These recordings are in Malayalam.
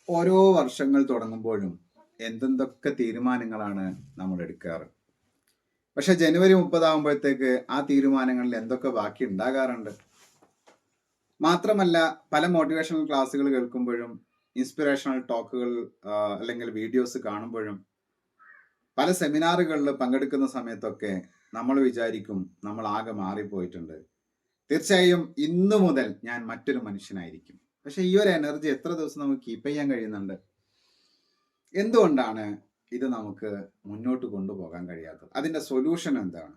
ഓരോ വർഷങ്ങൾ തുടങ്ങുമ്പോഴും എന്തെന്തൊക്കെ തീരുമാനങ്ങളാണ് നമ്മൾ എടുക്കാറ്. പക്ഷെ ജനുവരി 30 ആകുമ്പോഴത്തേക്ക് ആ തീരുമാനങ്ങളിൽ എന്തൊക്കെ ബാക്കി ഉണ്ടാകാറുണ്ട്. മാത്രമല്ല, പല മോട്ടിവേഷണൽ ക്ലാസ്സുകൾ കേൾക്കുമ്പോഴും ഇൻസ്പിറേഷണൽ ടോക്കുകൾ അല്ലെങ്കിൽ വീഡിയോസ് കാണുമ്പോഴും പല സെമിനാറുകളിൽ പങ്കെടുക്കുന്ന സമയത്തൊക്കെ നമ്മൾ വിചാരിക്കും നമ്മൾ ആകെ മാറിപ്പോയിട്ടുണ്ട്. തീർച്ചയായും ഇന്നു മുതൽ ഞാൻ മറ്റൊരു മനുഷ്യനായിരിക്കും. പക്ഷെ ഈ ഒരു എനർജി എത്ര ദിവസം നമുക്ക് കീപ്പ് ചെയ്യാൻ കഴിയുന്നുണ്ട്? എന്തുകൊണ്ടാണ് ഇത് നമുക്ക് മുന്നോട്ട് കൊണ്ടുപോകാൻ കഴിയാത്തത്? അതിന്റെ സൊല്യൂഷൻ എന്താണ്?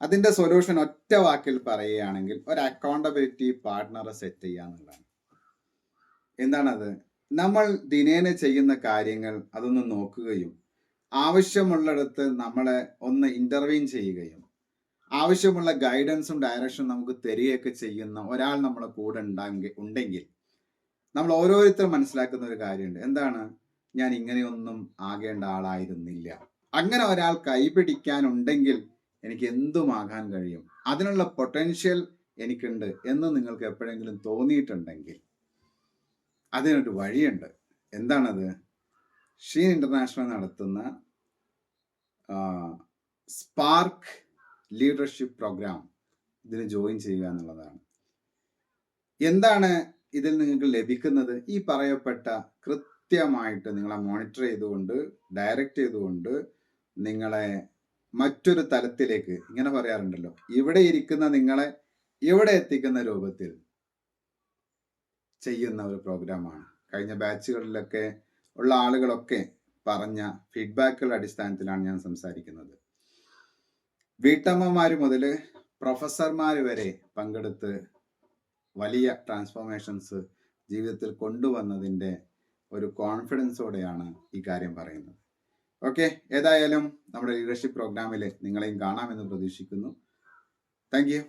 അതിന്റെ സൊല്യൂഷൻ ഒറ്റ വാക്കിൽ പറയുകയാണെങ്കിൽ ഒരു അക്കൗണ്ടബിലിറ്റി പാർട്ട്ണറെ സെറ്റ് ചെയ്യുക എന്നുള്ളതാണ്. എന്താണത്? നമ്മൾ ദിനേന ചെയ്യുന്ന കാര്യങ്ങൾ അതൊന്ന് നോക്കുകയും ആവശ്യമുള്ളിടത്ത് നമ്മളെ ഒന്ന് ഇന്റർവീൻ ചെയ്യുകയും ആവശ്യമുള്ള ഗൈഡൻസും ഡയറക്ഷനും നമുക്ക് തരികയൊക്കെ ചെയ്യുന്ന ഒരാൾ നമ്മളെ കൂടെ ഉണ്ടെങ്കിൽ നമ്മൾ ഓരോരുത്തരും മനസ്സിലാക്കുന്ന ഒരു കാര്യമുണ്ട്. എന്താണ്? ഞാൻ ഇങ്ങനെയൊന്നും ആകേണ്ട ആളായിരുന്നില്ല. അങ്ങനെ ഒരാൾ കൈപിടിക്കാനുണ്ടെങ്കിൽ എനിക്ക് എന്തുമാകാൻ കഴിയും, അതിനുള്ള പൊട്ടൻഷ്യൽ എനിക്കുണ്ട് എന്ന് നിങ്ങൾക്ക് എപ്പോഴെങ്കിലും തോന്നിയിട്ടുണ്ടെങ്കിൽ അതിനൊരു വഴിയുണ്ട്. എന്താണത്? ഷീൻ ഇന്റർനാഷണൽ നടത്തുന്ന സ്പാർക്ക് ലീഡർഷിപ്പ് പ്രോഗ്രാം ഇതിന് ജോയിൻ ചെയ്യുക എന്നുള്ളതാണ്. എന്താണ് ഇതിൽ നിങ്ങൾക്ക് ലഭിക്കുന്നത്? ഈ പറയപ്പെട്ട കൃത്യമായിട്ട് നിങ്ങളെ മോണിറ്റർ ചെയ്തുകൊണ്ട്, ഡയറക്റ്റ് ചെയ്തുകൊണ്ട് നിങ്ങളെ മറ്റൊരു തലത്തിലേക്ക്, ഇങ്ങനെ പറയാറുണ്ടല്ലോ, ഇവിടെ ഇരിക്കുന്ന നിങ്ങളെ ഇവിടെ എത്തിക്കുന്ന രൂപത്തിൽ ചെയ്യുന്ന ഒരു പ്രോഗ്രാമാണ്. കഴിഞ്ഞ ബാച്ചുകളിലൊക്കെ ഉള്ള ആളുകളൊക്കെ പറഞ്ഞ ഫീഡ്ബാക്കുകളുടെ അടിസ്ഥാനത്തിലാണ് ഞാൻ സംസാരിക്കുന്നത്. വീട്ടമ്മമാര് മുതൽ പ്രൊഫസർമാർ വരെ പങ്കെടുത്ത് വലിയ ട്രാൻസ്ഫോർമേഷൻസ് ജീവിതത്തിൽ കൊണ്ടുവന്നതിൻ്റെ ഒരു കോൺഫിഡൻസോടെയാണ് ഈ കാര്യം പറയുന്നത്. ഓക്കെ, ഏതായാലും നമ്മുടെ ലീഡർഷിപ്പ് പ്രോഗ്രാമിൽ നിങ്ങളെയും കാണാമെന്ന് പ്രതീക്ഷിക്കുന്നു. Thank you.